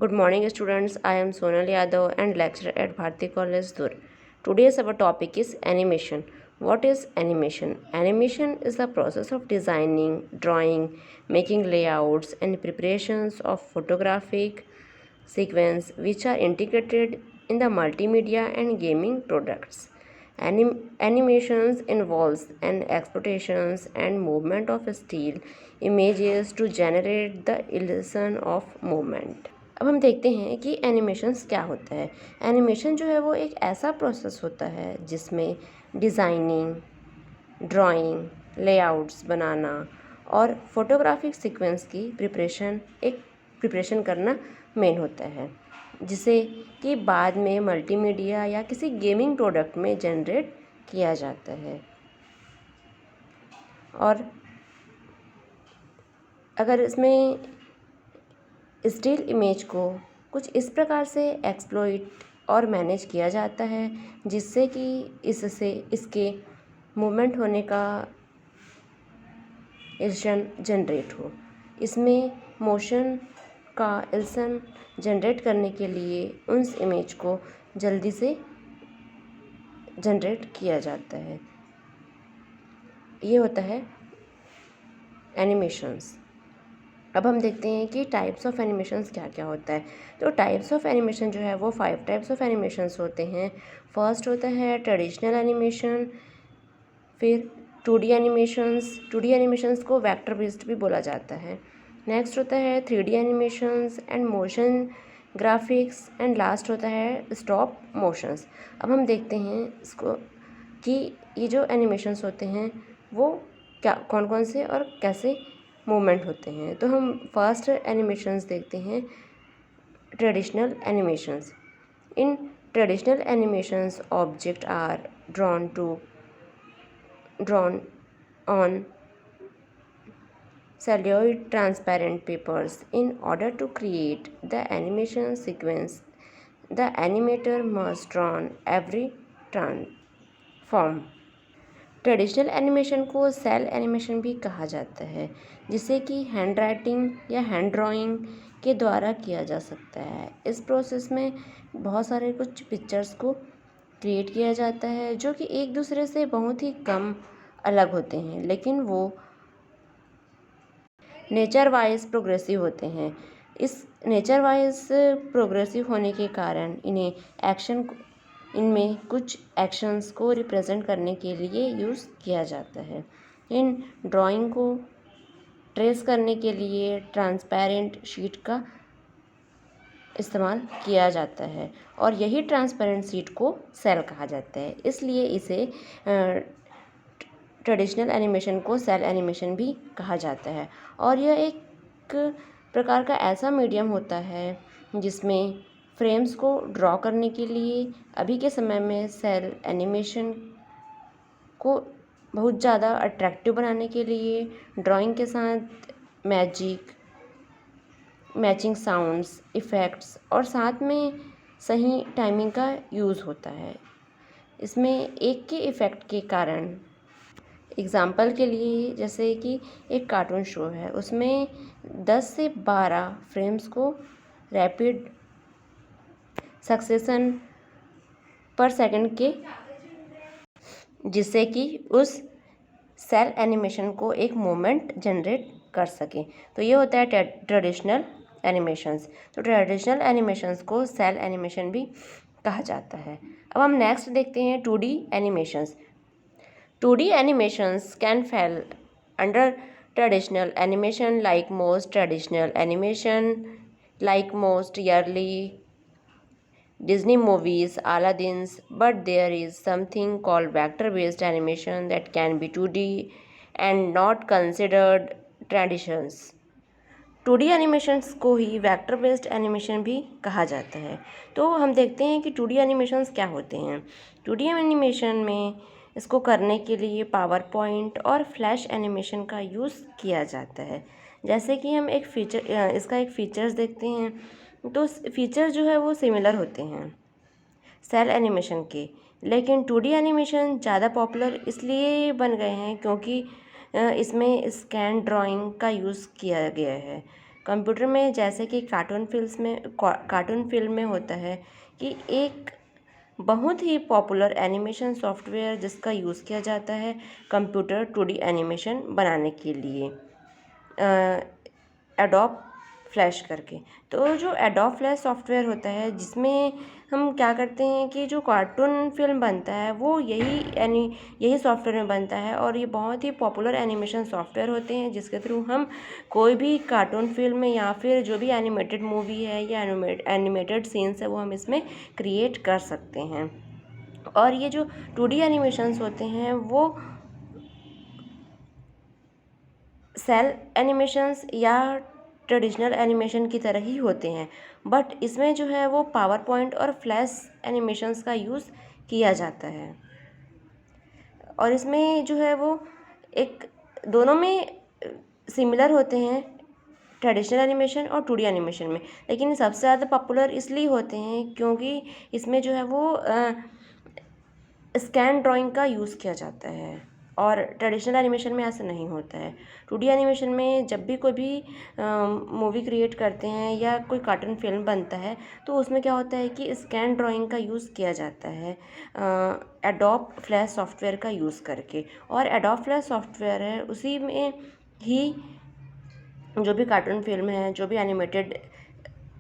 Good morning, students. I am Sonal Yadav and lecturer at Bharati College, Dur. Today's our topic is animation. What is animation? Animation is the process of designing, drawing, making layouts, and preparations of photographic sequence which are integrated in the multimedia and gaming products. Animations involves an exploitations and movement of still images to generate the illusion of movement. अब हम देखते हैं कि animations क्या होता है। Animation जो है वो एक ऐसा प्रोसेस होता है जिसमें डिज़ाइनिंग, ड्राइंग, लेआउट्स बनाना और फोटोग्राफिक सीक्वेंस की प्रिपरेशन करना मेन होता है, जिसे कि बाद में मल्टीमीडिया या किसी गेमिंग प्रोडक्ट में जनरेट किया जाता है। और अगर इसमें स्टिल इमेज को कुछ इस प्रकार से एक्सप्लॉइट और मैनेज किया जाता है जिससे कि इससे इसके मूवमेंट होने का इल्यूशन जनरेट हो। इसमें मोशन का इल्यूशन जनरेट करने के लिए उस इमेज को जल्दी से जनरेट किया जाता है। ये होता है एनिमेशंस। अब हम देखते हैं कि टाइप्स ऑफ एनिमेशंस क्या क्या होता है। तो टाइप्स ऑफ एनिमेशन जो है वो 5 टाइप्स ऑफ एनिमेशंस होते हैं। फर्स्ट होता है ट्रेडिशनल एनिमेशन, फिर 2D एनिमेशंस। 2D एनिमेशंस को वेक्टर बेस्ड भी बोला जाता है। नेक्स्ट होता है 3D animations and motion graphics and last होता है स्टॉप मोशंस। अब हम देखते हैं इसको कि ये जो एनिमेशंस होते हैं वो क्या कौन कौन से और कैसे मूवमेंट होते हैं। तो हम फर्स्ट एनिमेशंस देखते हैं traditional animations. In traditional animations object are drawn on celluloid transparent papers. In order to create the animation sequence, the animator must draw every transform. Traditional animation को सेल एनिमेशन भी कहा जाता है, जिसे कि hand writing या hand drawing के द्वारा किया जा सकता है। इस प्रोसेस में बहुत सारे कुछ पिक्चर्स को क्रिएट किया जाता है जो कि एक दूसरे से बहुत ही कम अलग होते हैं, लेकिन वो नेचर वाइज प्रोग्रेसिव होते हैं। इस नेचर वाइज प्रोग्रेसिव होने के कारण इनमें कुछ एक्शंस को रिप्रेजेंट करने के लिए यूज़ किया जाता है। इन ड्राइंग को ट्रेस करने के लिए ट्रांसपेरेंट शीट का इस्तेमाल किया जाता है और यही ट्रांसपेरेंट शीट को सेल कहा जाता है। इसलिए इसे ट्रेडिशनल एनिमेशन को सेल एनिमेशन भी कहा जाता है। और यह एक प्रकार का ऐसा मीडियम होता है जिसमें फ्रेम्स को ड्रॉ करने के लिए अभी के समय में सेल एनिमेशन को बहुत ज़्यादा अट्रैक्टिव बनाने के लिए ड्राइंग के साथ मैचिंग साउंड्स, इफ़ेक्ट्स और साथ में सही टाइमिंग का यूज़ होता है। इसमें एक के इफ़ेक्ट के कारण एग्ज़ाम्पल के लिए जैसे कि एक कार्टून शो है, उसमें 10 से 12 फ्रेम्स को रैपिड सक्सेशन पर सेकंड के, जिससे कि उस सेल एनिमेशन को एक मोमेंट जनरेट कर सके। तो ये होता है ट्रेडिशनल एनिमेशंस। तो ट्रेडिशनल एनिमेशंस को सेल एनिमेशन भी कहा जाता है। अब हम नेक्स्ट देखते हैं 2D animations. 2D animations can fall under traditional animation like most yearly Disney movies, Aladdin's, but there is something called vector-based animation that can be 2D and not considered traditions. 2D animations को ही vector based animation भी कहा जाता है। तो हम देखते हैं कि 2D एनिमेशंस क्या होते हैं। 2D एनिमेशन में इसको करने के लिए पावर पॉइंट और फ्लैश एनिमेशन का यूज़ किया जाता है। जैसे कि हम इसका एक फ़ीचर्स देखते हैं, तो फीचर जो है वो सिमिलर होते हैं सेल एनिमेशन के, लेकिन 2D एनिमेशन ज़्यादा पॉपुलर इसलिए बन गए हैं क्योंकि इसमें स्कैन ड्राइंग का यूज़ किया गया है। कंप्यूटर में जैसे कि कार्टून फिल्म में होता है कि एक बहुत ही पॉपुलर एनिमेशन सॉफ्टवेयर जिसका यूज़ किया जाता है कंप्यूटर 2D एनिमेशन बनाने के लिए, एडोब फ्लैश करके। तो जो एडोब फ्लैश सॉफ्टवेयर होता है जिसमें हम क्या करते हैं कि जो कार्टून फिल्म बनता है वो यही सॉफ्टवेयर में बनता है, और ये बहुत ही पॉपुलर एनिमेशन सॉफ्टवेयर होते हैं जिसके थ्रू हम कोई भी कार्टून फिल्म या फिर जो भी एनिमेटेड मूवी है या एनिमेटेड सीन्स है वो हम इसमें क्रिएट कर सकते हैं। और ये जो 2D एनिमेशंस होते हैं वो सेल एनिमेशंस या ट्रेडिशनल एनिमेशन की तरह ही होते हैं, बट इसमें जो है वो पावर पॉइंट और फ्लैश एनिमेशंस का यूज़ किया जाता है। और इसमें जो है वो एक दोनों में सिमिलर होते हैं, ट्रेडिशनल एनिमेशन और 2D एनिमेशन में, लेकिन ये सबसे ज़्यादा पॉपुलर इसलिए होते हैं क्योंकि इसमें जो है वो स्कैन ड्राइंग का यूज़ किया जाता है, और ट्रेडिशनल एनिमेशन में ऐसा नहीं होता है। 2D एनिमेशन में जब भी कोई भी मूवी क्रिएट करते हैं या कोई कार्टून फिल्म बनता है तो उसमें क्या होता है कि स्कैन ड्राइंग का यूज़ किया जाता है एडोब फ्लैश सॉफ्टवेयर का यूज़ करके। और एडोब फ्लैश सॉफ्टवेयर है उसी में ही जो भी कार्टून फिल्म है, जो भी एनिमेटेड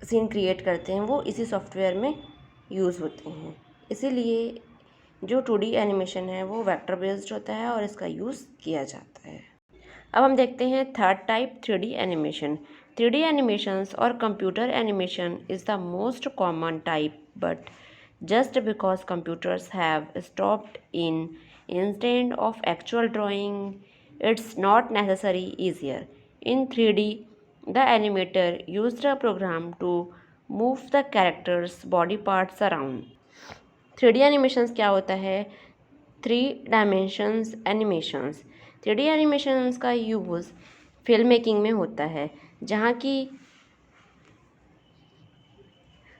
सीन क्रिएट करते हैं वो इसी सॉफ्टवेयर में यूज़ होते हैं। इसीलिए जो 2D एनिमेशन है वो वेक्टर बेस्ड होता है और इसका यूज़ किया जाता है। अब हम देखते हैं third type 3D animation. 3D animations और computer animation is the most common type, but just because computers have stopped instead of actual drawing, it's not necessarily easier. In 3D, the animator used a program to move the characters' body parts around. 3D animations क्या होता है? 3 dimensions animations. 3D animations का use film making में होता है जहाँ की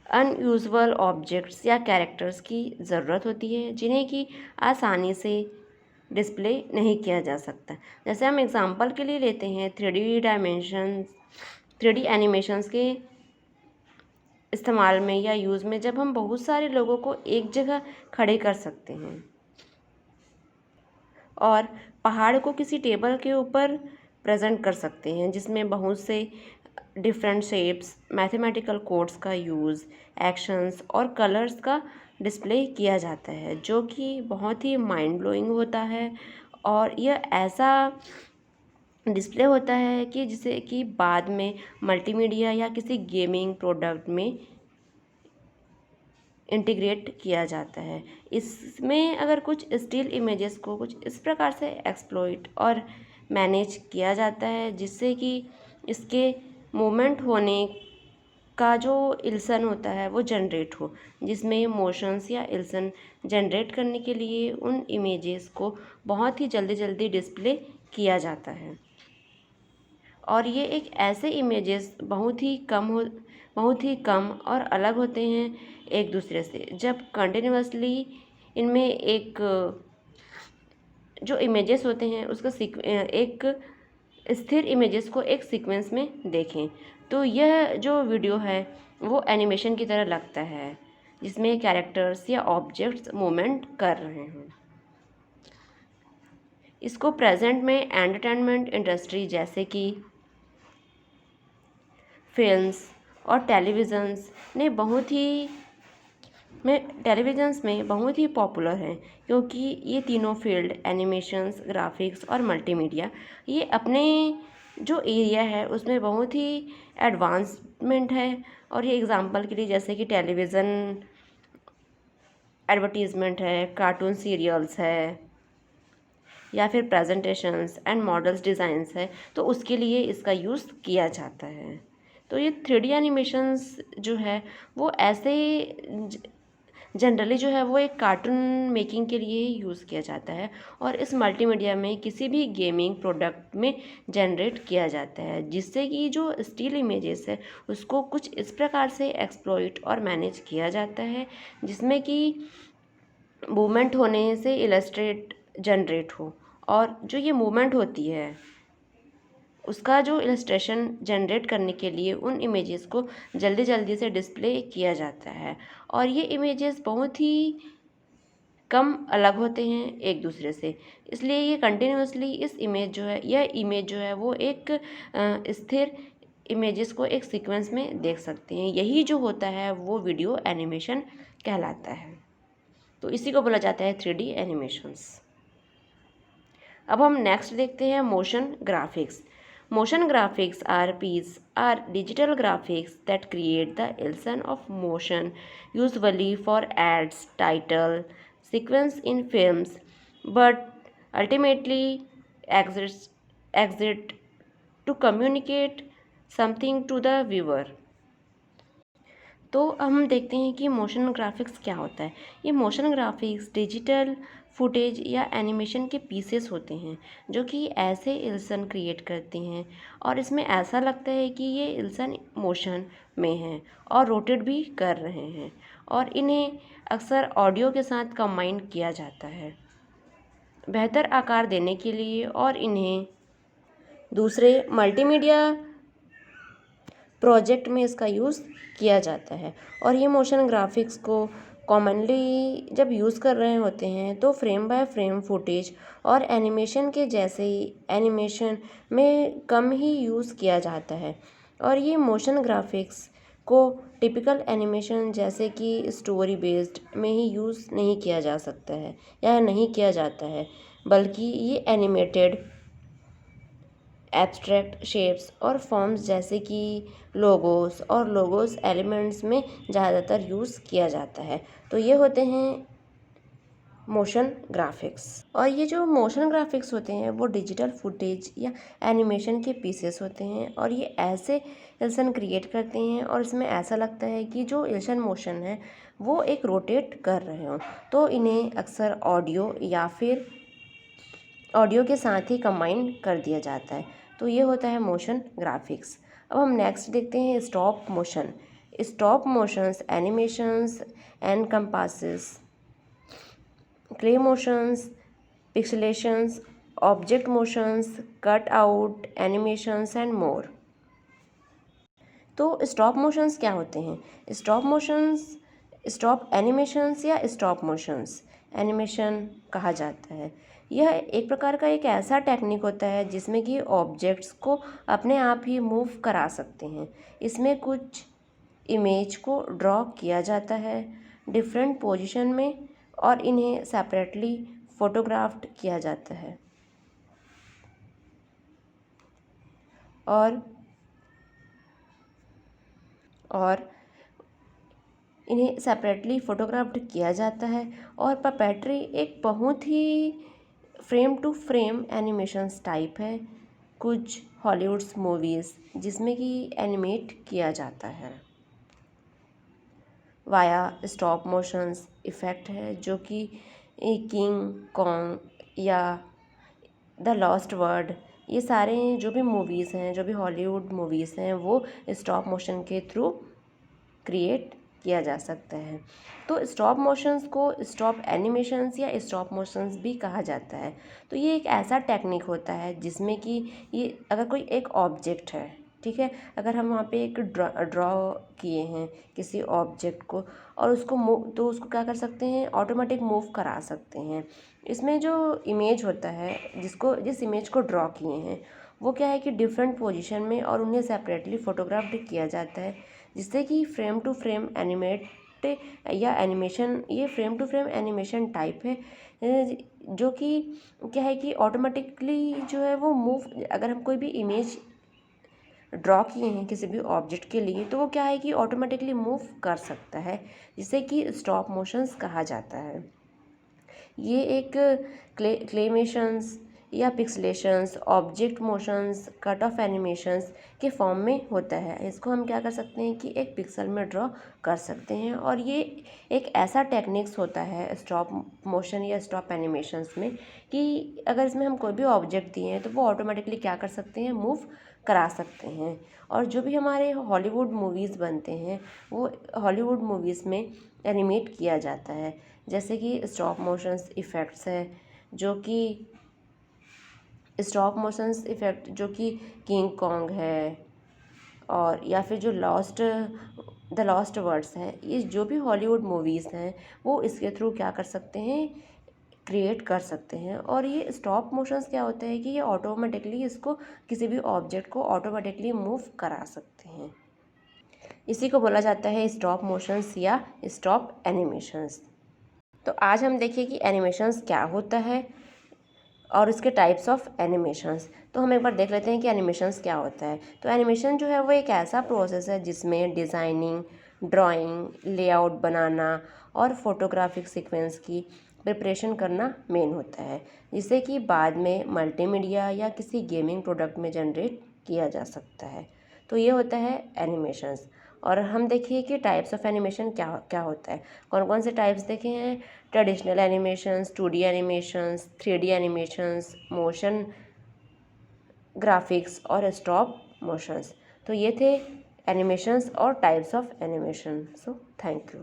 unusual objects या कैरेक्टर्स की ज़रूरत होती है जिन्हें कि आसानी से डिस्प्ले नहीं किया जा सकता। जैसे हम एग्जांपल के लिए लेते हैं 3D एनिमेशंस के इस्तेमाल में या यूज़ में, जब हम बहुत सारे लोगों को एक जगह खड़े कर सकते हैं और पहाड़ को किसी टेबल के ऊपर प्रेजेंट कर सकते हैं जिसमें बहुत से डिफरेंट शेप्स, मैथमेटिकल कोड्स का यूज़, एक्शंस और कलर्स का डिस्प्ले किया जाता है जो कि बहुत ही माइंड ब्लोइंग होता है। और यह ऐसा डिस्प्ले होता है कि जिसे कि बाद में मल्टीमीडिया या किसी गेमिंग प्रोडक्ट में इंटीग्रेट किया जाता है। इसमें अगर कुछ स्टिल इमेजेस को कुछ इस प्रकार से एक्सप्लॉइट और मैनेज किया जाता है जिससे कि इसके मूवमेंट होने का जो इल्सन होता है वो जनरेट हो, जिसमें मोशंस या इल्सन जनरेट करने के लिए उन इमेजेस को बहुत ही जल्दी डिस्प्ले किया जाता है। और ये एक ऐसे इमेजेस बहुत ही कम और अलग होते हैं एक दूसरे से, जब कंटिन्यूसली इनमें एक जो इमेजेस होते हैं उसका एक स्थिर इमेजेस को एक सीक्वेंस में देखें तो यह जो वीडियो है वो एनिमेशन की तरह लगता है जिसमें कैरेक्टर्स या ऑब्जेक्ट्स मूवमेंट कर रहे हैं। इसको प्रेजेंट में एंटरटेनमेंट इंडस्ट्री जैसे कि फिल्म्स और टेलीविज़न्स में बहुत ही पॉपुलर हैं क्योंकि ये तीनों फील्ड एनिमेशंस, ग्राफिक्स और मल्टीमीडिया ये अपने जो एरिया है उसमें बहुत ही एडवांसमेंट है। और ये एग्जांपल के लिए जैसे कि टेलीविज़न एडवर्टीज़मेंट है, कार्टून सीरियल्स है या फिर प्रेजेंटेशंस एंड मॉडल्स डिज़ाइंस है, तो उसके लिए इसका यूज़ किया जाता है। तो ये 3D एनिमेशंस जो है वो ऐसे जनरली जो है वो एक कार्टून मेकिंग के लिए यूज़ किया जाता है और इस मल्टीमीडिया में किसी भी गेमिंग प्रोडक्ट में जनरेट किया जाता है जिससे कि जो स्टिल इमेजेस है उसको कुछ इस प्रकार से एक्सप्लॉइट और मैनेज किया जाता है जिसमें कि मूवमेंट होने से इलस्ट्रेट जनरेट हो। और जो ये मूवमेंट होती है उसका जो इलस्ट्रेशन जनरेट करने के लिए उन इमेजेस को जल्दी जल्दी से डिस्प्ले किया जाता है, और ये इमेजेस बहुत ही कम अलग होते हैं एक दूसरे से, इसलिए ये कंटिन्यूसली इस इमेज जो है, यह इमेज जो है वो एक स्थिर इमेजेस को एक सीक्वेंस में देख सकते हैं। यही जो होता है वो वीडियो एनिमेशन कहलाता है। तो इसी को बोला जाता है 3D एनिमेशंस। अब हम नेक्स्ट देखते हैं motion graphics. Motion graphics are digital graphics that create the illusion of motion, usually for ads, title, sequence in films, but ultimately exist to communicate something to the viewer. तो हम देखते हैं कि motion graphics क्या होता है। ये motion graphics digital footage या एनिमेशन के पीसेस होते हैं जो कि ऐसे इल्सन क्रिएट करते हैं, और इसमें ऐसा लगता है कि ये इल्सन मोशन में हैं और रोटेट भी कर रहे हैं, और इन्हें अक्सर ऑडियो के साथ कंबाइन किया जाता है बेहतर आकार देने के लिए, और इन्हें दूसरे मल्टीमीडिया प्रोजेक्ट में इसका यूज़ किया जाता है। और ये मोशन ग्राफिक्स को कॉमनली जब यूज़ कर रहे होते हैं तो फ्रेम बाय फ्रेम फुटेज और एनिमेशन के जैसे ही एनिमेशन में कम ही यूज़ किया जाता है, और ये मोशन ग्राफिक्स को टिपिकल एनिमेशन जैसे कि स्टोरी बेस्ड में ही यूज़ नहीं किया जा सकता है या नहीं किया जाता है, बल्कि ये एनिमेटेड एब्स्ट्रैक्ट शेप्स और फॉर्म्स जैसे कि लोगोस एलिमेंट्स में ज़्यादातर यूज़ किया जाता है। तो ये होते हैं मोशन ग्राफिक्स। और ये जो मोशन ग्राफिक्स होते हैं वो डिजिटल फुटेज या एनिमेशन के पीसेस होते हैं, और ये ऐसे इल्सन क्रिएट करते हैं और इसमें ऐसा लगता है कि जो इल्सन मोशन है वो एक रोटेट कर रहे हों। तो इन्हें अक्सर ऑडियो के साथ ही कंबाइन कर दिया जाता है। तो ये होता है मोशन ग्राफिक्स। अब हम नेक्स्ट देखते हैं stop motion. Stop motions animations encompasses clay motions, pixelations, object motions, cut out animations and more. तो स्टॉप मोशंस क्या होते हैं? स्टॉप एनिमेशंस या स्टॉप मोशंस एनिमेशन कहा जाता है। यह एक प्रकार का एक ऐसा टेक्निक होता है जिसमें कि ऑब्जेक्ट्स को अपने आप ही मूव करा सकते हैं। इसमें कुछ इमेज को ड्रॉ किया जाता है डिफरेंट पोजीशन में, और इन्हें सेपरेटली फोटोग्राफ्ड किया जाता है, और इन्हें सेपरेटली फोटोग्राफ्ड किया जाता है। और पपेट्री एक बहुत ही frame to frame animations type है कुछ हॉलीवुड्स मूवीज़ जिसमें कि एनिमेट किया जाता है वाया स्टॉप मोशंस इफ़ेक्ट है, जो कि किंग कॉन्ग या द लॉस्ट वर्ड, ये सारे जो भी मूवीज़ हैं, जो भी हॉलीवुड मूवीज़ हैं, वो स्टॉप मोशन के थ्रू क्रिएट किया जा सकता है। तो स्टॉप मोशंस को स्टॉप एनिमेशंस या स्टॉप मोशंस भी कहा जाता है। तो ये एक ऐसा टेक्निक होता है जिसमें कि ये अगर कोई एक ऑब्जेक्ट है, ठीक है, अगर हम वहाँ पे एक ड्रॉ किए हैं किसी ऑब्जेक्ट को, और उसको तो उसको क्या कर सकते हैं, ऑटोमेटिक मूव करा सकते हैं। इसमें जो इमेज होता है जिस इमेज को ड्रॉ किए हैं वो क्या है कि डिफरेंट पोजीशन में, और उन्हें सेपरेटली फोटोग्राफ्ड किया जाता है, जिससे कि फ्रेम टू फ्रेम एनिमेट या एनिमेशन, ये frame to frame animation type है, जो कि क्या है कि ऑटोमेटिकली जो है वो मूव, अगर हम कोई भी इमेज ड्रॉ किए हैं किसी भी ऑब्जेक्ट के लिए तो वो क्या है कि ऑटोमेटिकली मूव कर सकता है, जिसे कि स्टॉप मोशंस कहा जाता है। ये एक क्लेमेशंस या pixelations, object motions, cut off animations के फॉर्म में होता है। इसको हम क्या कर सकते हैं कि एक पिक्सल में ड्रॉ कर सकते हैं, और ये एक ऐसा टेक्निक्स होता है स्टॉप मोशन या स्टॉप एनिमेशंस में कि अगर इसमें हम कोई भी ऑब्जेक्ट दिए हैं तो वो ऑटोमेटिकली क्या कर सकते हैं, मूव करा सकते हैं। और जो भी हमारे हॉलीवुड मूवीज़ बनते हैं वो हॉलीवुड मूवीज़ में एनिमेट किया जाता है, जैसे कि स्टॉप मोशंस इफ़ेक्ट्स है, जो कि स्टॉप मोशंस इफ़ेक्ट जो कि किंग कॉन्ग है और या फिर जो द लॉस्ट वर्ड्स है, ये जो भी हॉलीवुड मूवीज़ हैं वो इसके थ्रू क्या कर सकते हैं, क्रिएट कर सकते हैं। और ये स्टॉप मोशंस क्या होता है कि ये ऑटोमेटिकली इसको किसी भी ऑब्जेक्ट को ऑटोमेटिकली मूव करा सकते हैं। इसी को बोला जाता है स्टॉप मोशंस या स्टॉप एनिमेशंस। तो आज हम देखिए कि एनिमेशंस क्या होता है और इसके टाइप्स ऑफ एनिमेशंस। तो हम एक बार देख लेते हैं कि एनिमेशंस क्या होता है। तो एनिमेशन जो है वो एक ऐसा प्रोसेस है जिसमें डिज़ाइनिंग, ड्राइंग, लेआउट बनाना और फोटोग्राफिक सीक्वेंस की प्रिपरेशन करना मेन होता है, जिसे कि बाद में मल्टीमीडिया या किसी गेमिंग प्रोडक्ट में जनरेट किया जा सकता है। तो ये होता है एनिमेशंस। और हम देखिए कि टाइप्स ऑफ एनिमेशन क्या क्या होता है। कौन कौन से टाइप्स देखे हैं? Traditional animations, 2D animations, 3D animations, motion graphics और स्टॉप मोशंस। तो ये थे एनिमेशंस और types of animation. So thank you.